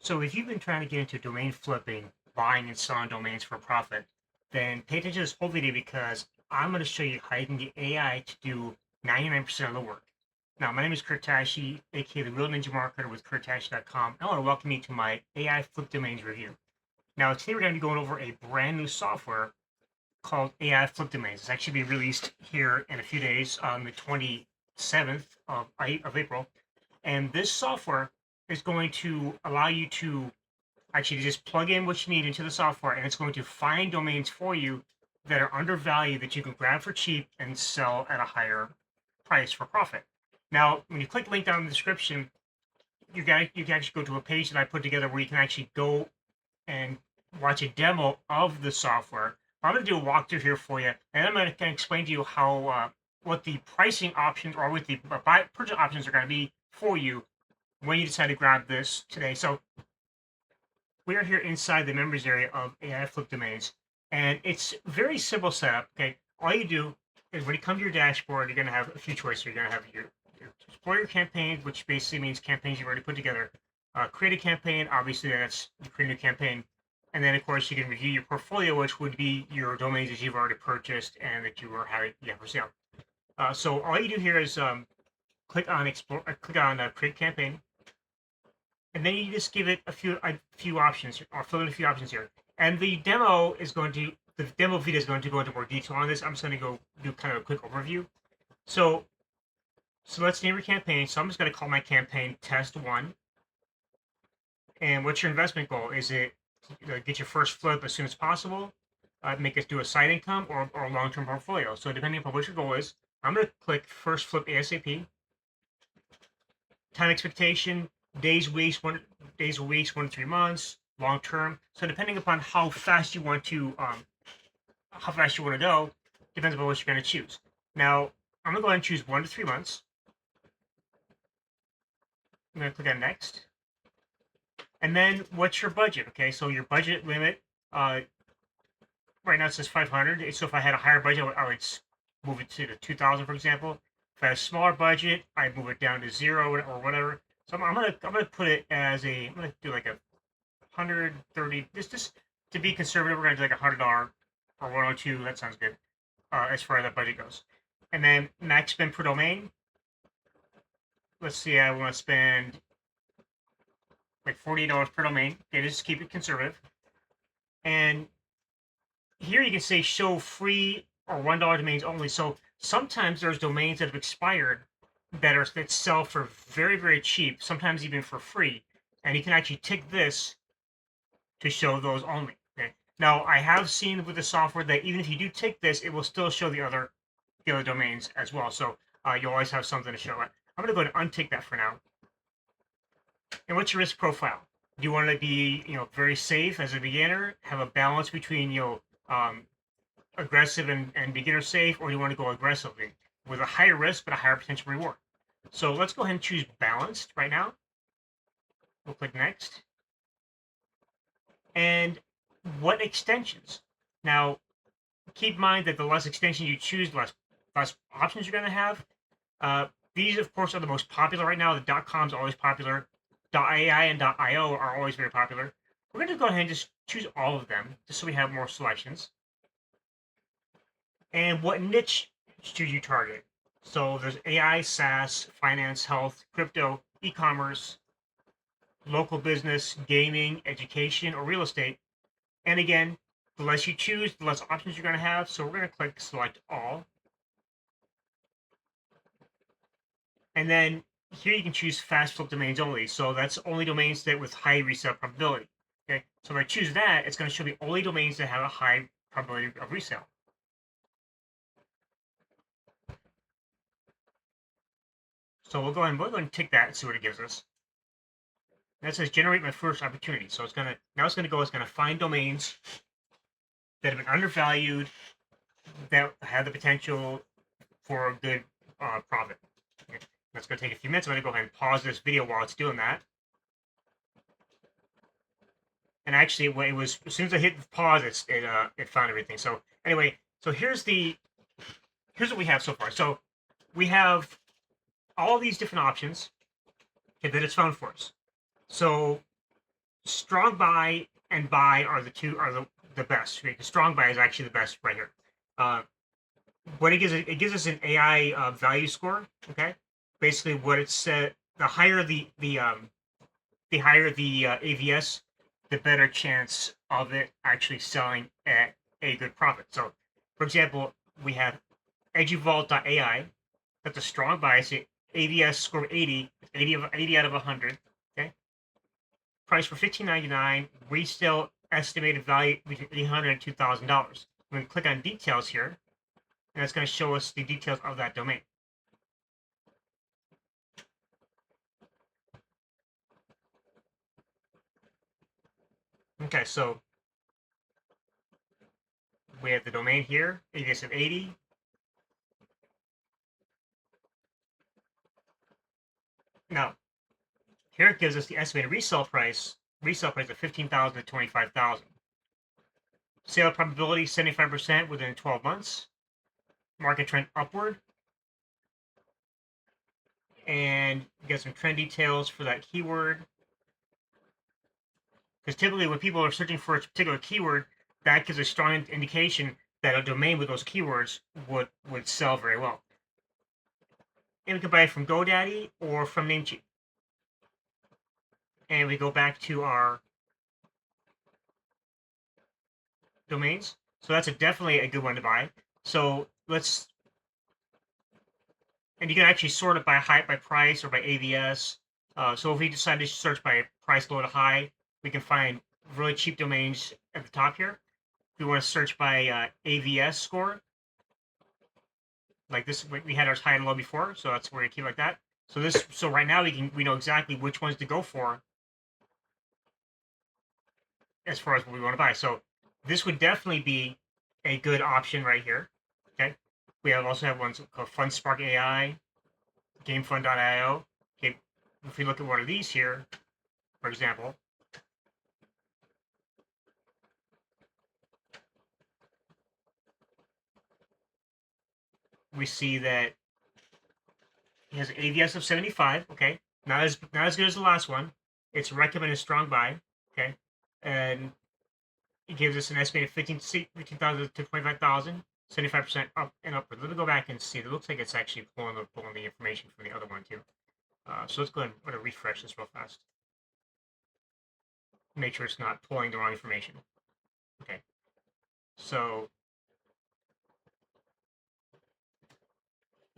So if you've been trying to get into domain flipping, buying and selling domains for profit, then pay attention to this whole video because I'm going to show you how you can get AI to do 99% of the work. Now, my name is Kurt Tashi, aka the Real Ninja Marketer with KurtTashi.com. I want to welcome you to my AI Flip Domains review. Now, today we're going to be going over a brand new software called AI Flip Domains. It's actually be released here in a few days on the 27th of April. And this software is going to allow you to actually just plug in what you need into the software, and it's going to find domains for you that are undervalued that you can grab for cheap and sell at a higher price for profit. Now, when you click the link down in the description, you can actually go to a page that I put together where you can actually go and watch a demo of the software. I'm going to do a walkthrough here for you, and I'm going to explain to you how what the pricing options or what the purchase options are going to be for you when you decide to grab this today. So we are here inside the members area of AI Flip Domains, and it's very simple setup. Okay, all you do is when you come to your dashboard, you're going to have a few choices. You're going to have your explore your campaigns, which basically means campaigns you've already put together. Create a campaign, obviously that's you create a new campaign, and then of course you can review your portfolio, which would be your domains that you've already purchased and that you are having for sale. So all you do here is click on explore, click on create campaign, and then you just give it a few options or fill in a few options here. And the demo video is going to go into more detail on this. I'm just going to go do kind of a quick overview. So let's name your campaign. So I'm just going to call my campaign Test One. And what's your investment goal? Is it get your first flip as soon as possible, make us do a side income, or a long-term portfolio? So depending upon what your goal is, I'm going to click first flip ASAP. Time expectation, days, weeks, 1 to 3 months, long term. So depending upon how fast you want to go, depends on what you're going to choose. Now, I'm going to go ahead and choose 1 to 3 months. I'm going to click on next. And then what's your budget? Okay, so your budget limit, right now it says 500. So if I had a higher budget, I would move it to the 2,000, for example. If I had a smaller budget, I'd move it down to 0 or whatever. So I'm gonna put it as I'm gonna do like a 130. Just to be conservative, we're gonna do like $100 or 102. That sounds good as far as that budget goes. And then max spend per domain. Let's see, I want to spend like $48 per domain. Okay, just keep it conservative. And here you can say show free or $1 domains only. So sometimes there's domains that have expired that sell for very, very cheap, sometimes even for free. And you can actually tick this to show those only. Okay. Now I have seen with the software that even if you do tick this, it will still show the other domains as well. So you always have something to show it. I'm gonna go ahead and untick that for now. And what's your risk profile? Do you want to be very safe as a beginner, have a balance between aggressive and beginner safe, or do you want to go aggressively with a higher risk but a higher potential reward? So let's go ahead and choose balanced right now. We'll click next. And what extensions? Now, keep in mind that the less extensions you choose, the less options you're going to have. These, of course, are the most popular right now. The .com is always popular. .ai and .io are always very popular. We're going to go ahead and just choose all of them, just so we have more selections. And what niche should you target? So there's AI, SaaS, finance, health, crypto, e-commerce, local business, gaming, education, or real estate. And again, the less you choose, the less options you're going to have. So we're going to click select all. And then here you can choose fast flip domains only. So that's only domains that with high resale probability. Okay. So if I choose that, it's going to show me only domains that have a high probability of resale. So we'll go ahead and tick that and see what it gives us. That says generate my first opportunity. So it's gonna find domains that have been undervalued, that have the potential for a good profit. Okay. That's gonna take a few minutes. I'm gonna go ahead and pause this video while it's doing that. And actually, when it was as soon as I hit pause, it found everything. So anyway, so here's what we have so far. So we have all these different options that it's found for us. So strong buy and buy are the best. Right? The strong buy is actually the best right here. Uh, what it gives us an AI value score. Okay, basically what it said. The higher the higher the AVS, the better chance of it actually selling at a good profit. So, for example, we have EduVault.ai. That's a strong buy. It's AVS score 80 out of 100. Okay, price for $15.99. Resale estimated value between $800 and $2,000. We're going to click on details here, and it's going to show us the details of that domain. Okay, so we have the domain here, AVS of 80. Now, here it gives us the estimated resale price of 15,000 to 25,000. Sale probability 75% within 12 months. Market trend upward. And get some trend details for that keyword. Because typically when people are searching for a particular keyword, that gives a strong indication that a domain with those keywords would sell very well. And we can buy it from GoDaddy or from Namecheap. And we go back to our domains. So that's definitely a good one to buy. So let's, and you can actually sort it by height, by price, or by AVS. So if we decide to search by price low to high, we can find really cheap domains at the top here. If we want to search by AVS score, like this, we had our high and low before, so that's where we keep like that. So right now we know exactly which ones to go for as far as what we want to buy. So this would definitely be a good option right here. Okay, we also have ones called FundSpark AI, GameFund.io. Okay, if we look at one of these here, for example, we see that it has an AVS of 75. Okay, not as good as the last one. It's recommended strong buy. Okay, and it gives us an estimated 15,000 to 25,000, 75% up and upward. Let me go back and see. It looks like it's actually pulling the information from the other one too. So let's go ahead and refresh this real fast. Make sure it's not pulling the wrong information. Okay. So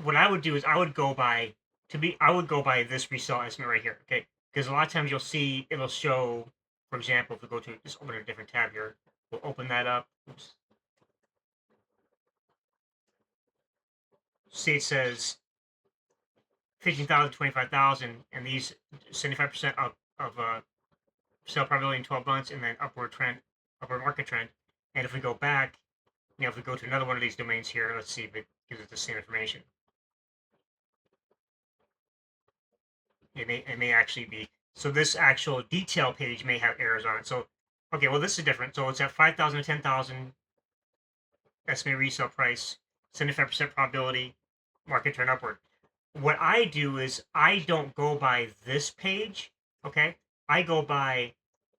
what I would do is I would go by this resale estimate right here. Okay. Because a lot of times you'll see it'll show, for example, if we go to just open a different tab here, we'll open that up. Oops. See it says 15,000, 25,000, and these 75% of sale probability in 12 months, and then upward market trend. And if we go back, if we go to another one of these domains here, let's see if it gives us the same information. It may actually be, so this actual detail page may have errors on it. So, okay, well, this is different. So it's at 5,000 to 10,000 estimated resale price, 75% probability, market trend upward. What I do is I don't go by this page, okay? I go by,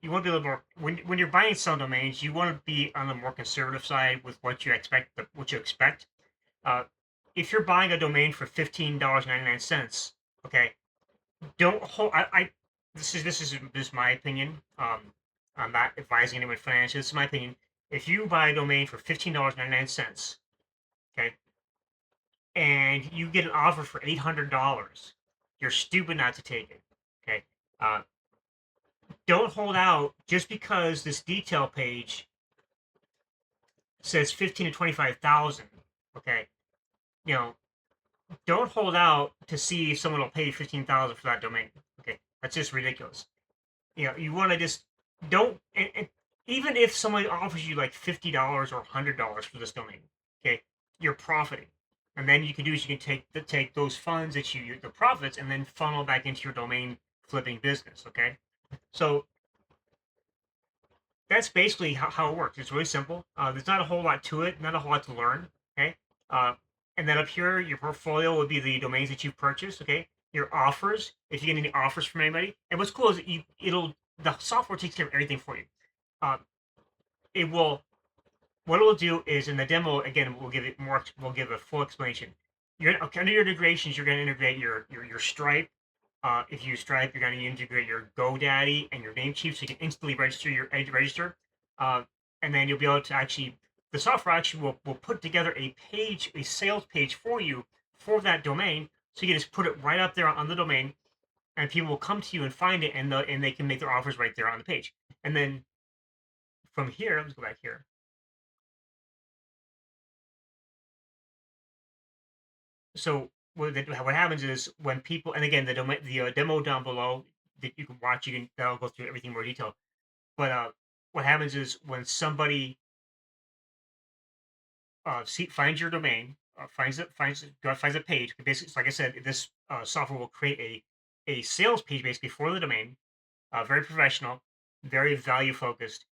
you want to be a little more, when you're buying some domains, you want to be on the more conservative side with what you expect. Uh, if you're buying a domain for $15.99, okay, don't hold. This is my opinion. I'm not advising anyone financially. This is my opinion. If you buy a domain for $15.99, okay, and you get an offer for $800, you're stupid not to take it. Okay, uh, don't hold out just because this detail page says 15 to 25,000. Okay, you know, don't hold out to see if someone will pay 15,000 for that domain. Okay, that's just ridiculous. You want to just don't. And even if someone offers you like $50 or $100 for this domain, okay, you're profiting. And then you can do is you can take those funds that the profits and then funnel back into your domain flipping business. Okay, so that's basically how it works. It's really simple. There's not a whole lot to it, not a whole lot to learn. Okay. Uh, and then up here, your portfolio would be the domains that you've purchased. Okay. Your offers, if you get any offers from anybody. And what's cool is it'll the software takes care of everything for you. Uh, it will what it will do is in the demo again we'll give it more we'll give a full explanation. You're under your integrations you're going to integrate your Stripe. If you use Stripe you're going to integrate your GoDaddy and your Namecheap so you can instantly register your Edge register. uh, and then you'll be able to actually the software actually will put together a sales page for you for that domain, so you can just put it right up there on the domain and people will come to you and find it and they can make their offers right there on the page. And then from here let's go back here. So what happens is when people, and again the demo down below that you can watch, you can that'll go through everything in more detail. But what happens is when somebody finds your domain, finds a page. Basically, like I said, this software will create a sales page basically for the domain, very professional, very value focused.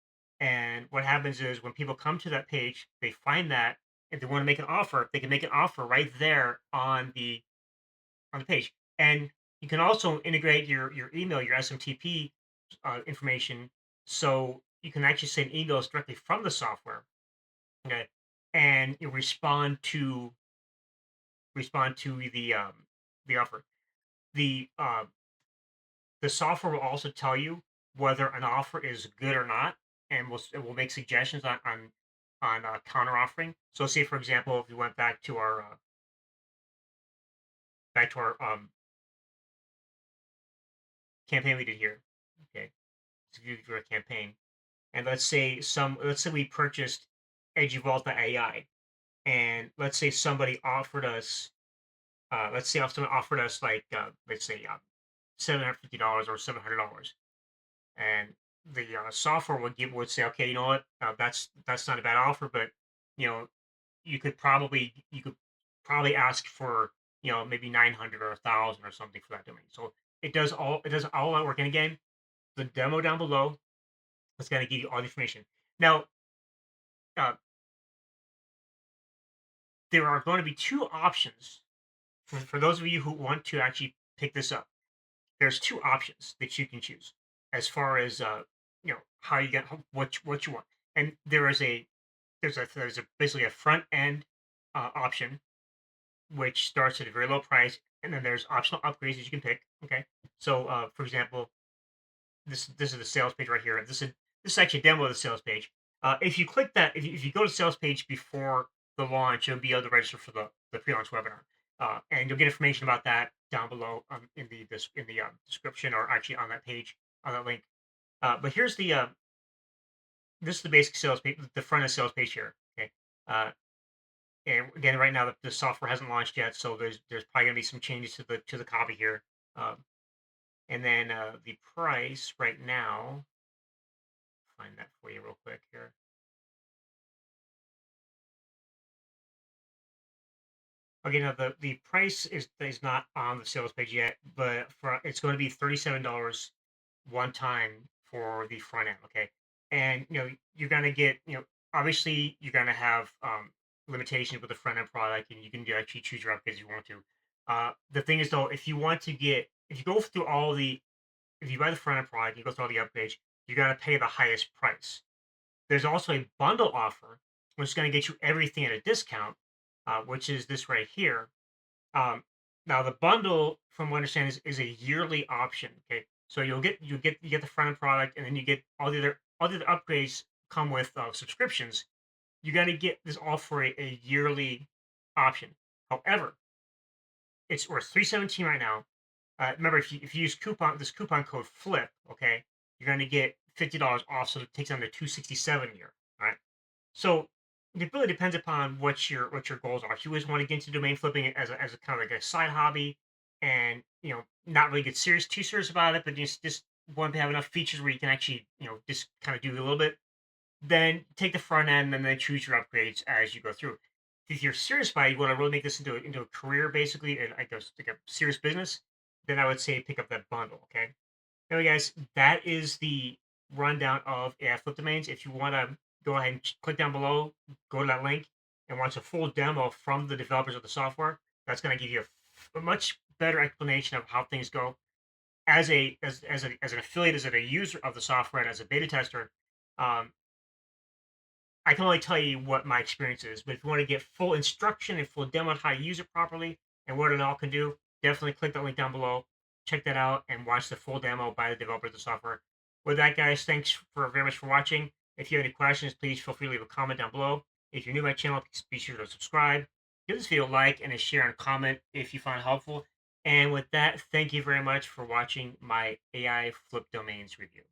And what happens is when people come to that page, they find that if they want to make an offer, they can make an offer right there on the page. And you can also integrate your email, your SMTP information, so you can actually send emails directly from the software. Okay, and you respond to the offer. The the software will also tell you whether an offer is good or not, and it will make suggestions on counter offering. So, say for example, if we went back to our campaign we did here, okay, to view your campaign, and let's say we purchased EduVault AI, and let's say somebody offered us let's say someone offered us like let's say $750 or $700, and the software would say, okay, you know what, that's not a bad offer, but you know you could probably ask for maybe 900 or 1,000 or something for that domain. So it does all that work. And again, the demo down below is going to give you all the information. Now, uh, there are going to be two options for those of you who want to actually pick this up. There's two options that you can choose as far as how you get what you want. And there's a basically a front end option which starts at a very low price, and then there's optional upgrades that you can pick. Okay, so for example, this is the sales page right here. This is actually a demo of the sales page. If you click that, if you go to the sales page before the launch, you'll be able to register for the pre-launch webinar, and you'll get information about that down below in the description, or actually on that page on that link. But here's the this is the basic sales page, the front of sales page here. Okay, uh, and again, right now the software hasn't launched yet, so there's probably gonna be some changes to the copy here. And then the price right now, find that for you real quick here. Okay, now the price is not on the sales page yet, but for it's going to be $37 one time for the front end. Okay, and you're gonna get obviously you're gonna have limitations with the front end product, and you can actually choose your upgrades if you want to. The thing is though, if you go through all the if you buy the front end product, you go through all the upgrades, you got to pay the highest price. There's also a bundle offer, which is going to get you everything at a discount, which is this right here. Um, Now the bundle, from what I understand, is a yearly option. Okay, so you get the front end product, and then you get all the other upgrades come with subscriptions. You got to get this all for a yearly option. However, it's worth 317 right now. Remember, if you use coupon code FLIP, okay, you're going to get $50 off, so it takes on the 267 year. All right. So it really depends upon what your goals are. If you always want to get into domain flipping as a kind of like a side hobby, and not really get too serious about it, but just want to have enough features where you can actually just kind of do a little bit, then take the front end and then choose your upgrades as you go through. If you're serious about it, you want to really make this into a career, basically, and I guess like a serious business, then I would say pick up that bundle. Okay. Anyway, guys, that is the rundown of AI flip domains. If you want to go ahead and click down below, go to that link, and watch a full demo from the developers of the software, that's going to give you a much better explanation of how things go. as an affiliate, as a user of the software, and as a beta tester, um, I can only tell you what my experience is. But if you want to get full instruction and full demo on how to use it properly and what it all can do, definitely click the link down below. Check that out and watch the full demo by the developer of the software. With that, guys, thanks very much for watching. If you have any questions, please feel free to leave a comment down below. If you're new to my channel, be sure to subscribe. Give this video a like and a share and comment if you found it helpful. And with that, thank you very much for watching my AI flip domains review.